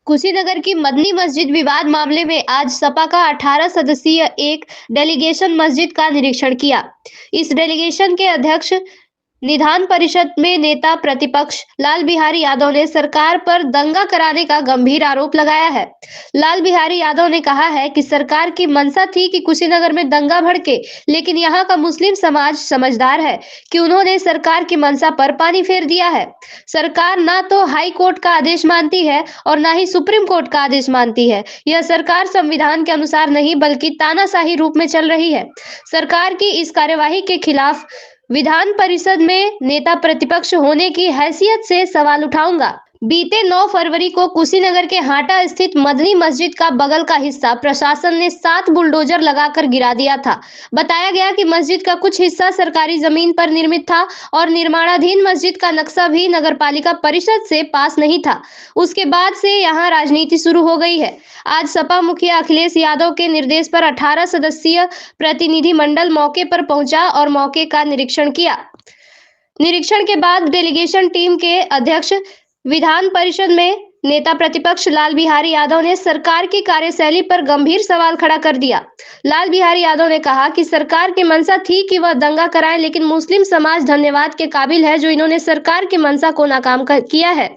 कुशीनगर की मदनी मस्जिद विवाद मामले में आज सपा का 18 सदस्यीय एक डेलीगेशन मस्जिद का निरीक्षण किया। इस डेलीगेशन के अध्यक्ष निधान परिषद में नेता प्रतिपक्ष लाल बिहारी यादव ने सरकार पर दंगा कराने का गंभीर आरोप लगाया है। लाल बिहारी यादव ने कहा है कि सरकार की मंशा थी कि कुशीनगर में दंगा भड़के, लेकिन यहां का मुस्लिम समाज समझदार है कि उन्होंने सरकार की मंशा पर पानी फेर दिया है। सरकार ना तो हाई कोर्ट का आदेश मानती है और ना ही सुप्रीम कोर्ट का आदेश मानती है। यह सरकार संविधान के अनुसार नहीं बल्कि तानाशाही रूप में चल रही है। सरकार की इस कार्यवाही के खिलाफ विधान परिषद में नेता प्रतिपक्ष होने की हैसियत से सवाल उठाऊंगा। बीते 9 फरवरी को कुशीनगर के हाटा स्थित मदनी मस्जिद का बगल का हिस्सा प्रशासन ने 7 बुलडोजर लगाकर गिरा दिया था। बताया गया कि मस्जिद का कुछ हिस्सा सरकारी जमीन पर निर्मित था और निर्माणाधीन मस्जिद का नक्शा भी नगरपालिका परिषद से पास नहीं था। उसके बाद से यहां राजनीति शुरू हो गई है। आज सपा मुखिया अखिलेश यादव के निर्देश पर 18 सदस्यीय प्रतिनिधि मंडल मौके पर पहुंचा और मौके का निरीक्षण किया। निरीक्षण के बाद डेलीगेशन टीम के अध्यक्ष विधान परिषद में नेता प्रतिपक्ष लाल बिहारी यादव ने सरकार की कार्यशैली पर गंभीर सवाल खड़ा कर दिया। लाल बिहारी यादव ने कहा कि सरकार की मंशा थी कि वह दंगा कराए, लेकिन मुस्लिम समाज धन्यवाद के काबिल है जो इन्होंने सरकार की मंशा को नाकाम किया है।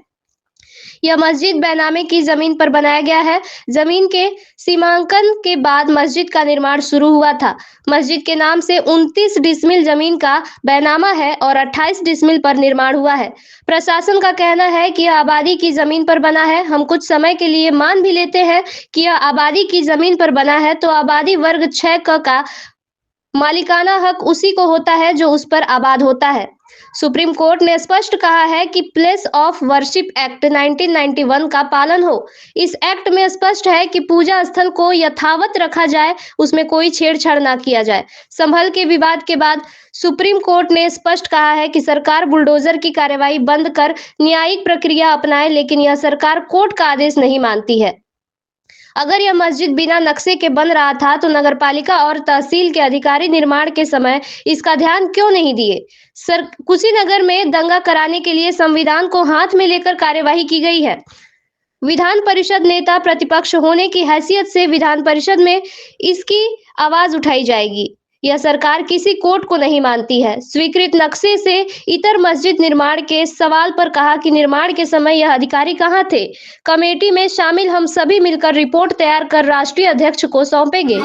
यह मस्जिद बैनामे की जमीन पर बनाया गया है। जमीन के सीमांकन के बाद मस्जिद का निर्माण शुरू हुआ था। मस्जिद के नाम से 29 डिसमिल जमीन का बैनामा है और 28 डिसमिल पर निर्माण हुआ है। प्रशासन का कहना है कि यह आबादी की जमीन पर बना है। हम कुछ समय के लिए मान भी लेते हैं कि यह आबादी की जमीन पर बना है, तो आबादी वर्ग 6 का मालिकाना हक उसी को होता है जो उस पर आबाद होता है। सुप्रीम कोर्ट ने स्पष्ट कहा है कि प्लेस ऑफ वर्शिप एक्ट 1991 का पालन हो। इस एक्ट में स्पष्ट है कि पूजा स्थल को यथावत रखा जाए, उसमें कोई छेड़छाड़ ना किया जाए। संभल के विवाद के बाद सुप्रीम कोर्ट ने स्पष्ट कहा है कि सरकार बुलडोजर की कार्यवाही बंद कर न्यायिक प्रक्रिया अपनाए, लेकिन यह सरकार कोर्ट का आदेश नहीं मानती है। अगर यह मस्जिद बिना नक्शे के बन रहा था तो नगरपालिका और तहसील के अधिकारी निर्माण के समय इसका ध्यान क्यों नहीं दिए? कुशीनगर में दंगा कराने के लिए संविधान को हाथ में लेकर कार्यवाही की गई है। विधान परिषद नेता प्रतिपक्ष होने की हैसियत से विधान परिषद में इसकी आवाज उठाई जाएगी। यह सरकार किसी कोर्ट को नहीं मानती है। स्वीकृत नक्शे से इतर मस्जिद निर्माण के सवाल पर कहा कि निर्माण के समय यह अधिकारी कहां थे? कमेटी में शामिल हम सभी मिलकर रिपोर्ट तैयार कर राष्ट्रीय अध्यक्ष को सौंपेंगे।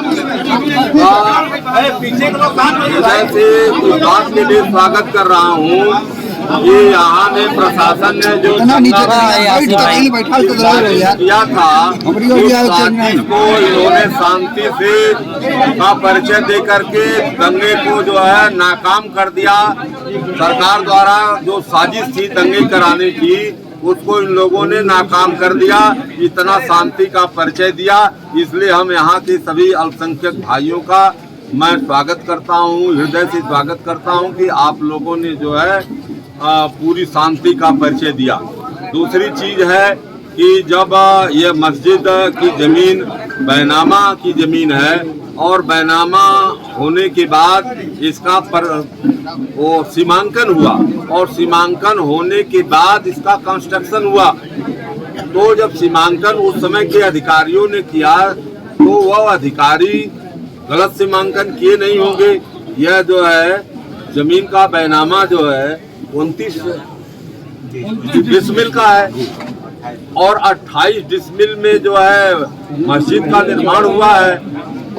स्वागत कर रहा हूँ। ये यहाँ ने प्रशासन ने जो किया था को इन्होंने शांति से का परिचय दे करके दंगे को जो है नाकाम कर दिया। सरकार द्वारा जो साजिश थी दंगे कराने की, उसको इन लोगों ने नाकाम कर दिया। इतना शांति का परिचय दिया, इसलिए हम यहाँ के सभी अल्पसंख्यक भाइयों का मैं स्वागत करता हूँ, हृदय से स्वागत करता हूँ कि आप लोगों ने जो है पूरी शांति का परिचय दिया। दूसरी चीज है कि जब ये मस्जिद की जमीन बैनामा की जमीन है और बैनामा होने के बाद इसका वो सीमांकन हुआ और सीमांकन होने के बाद इसका कंस्ट्रक्शन हुआ, तो जब सीमांकन उस समय के अधिकारियों ने किया तो वह अधिकारी गलत सीमांकन किए नहीं होंगे। यह जो है जमीन का बैनामा जो है 29 डिसमिल का है और 28 डिसमिल में जो है मस्जिद का निर्माण हुआ है।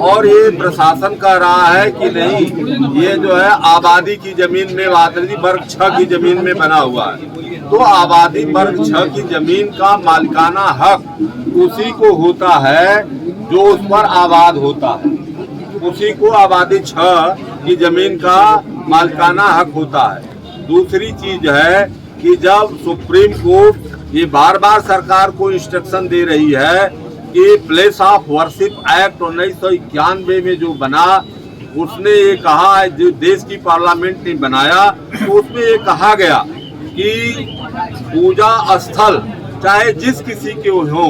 और ये प्रशासन कह रहा है कि नहीं, ये जो है आबादी की जमीन में, आबादी वर्ग 6 की जमीन में बना हुआ है। तो आबादी वर्ग 6 की जमीन का मालिकाना हक उसी को होता है जो उस पर आबाद होता है, उसी को आबादी 6 की जमीन का मालिकाना हक होता है। दूसरी चीज है कि जब सुप्रीम कोर्ट ये बार बार सरकार को इंस्ट्रक्शन दे रही है कि प्लेस ऑफ वर्शिप एक्ट 1991 में जो बना, उसने ये कहा है, जो देश की पार्लियामेंट ने बनाया, तो उसमें ये कहा गया कि पूजा स्थल चाहे जिस किसी के हो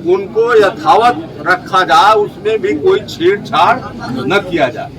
उनको यथावत रखा जाए, उसमें भी कोई छेड़छाड़ न किया जाए।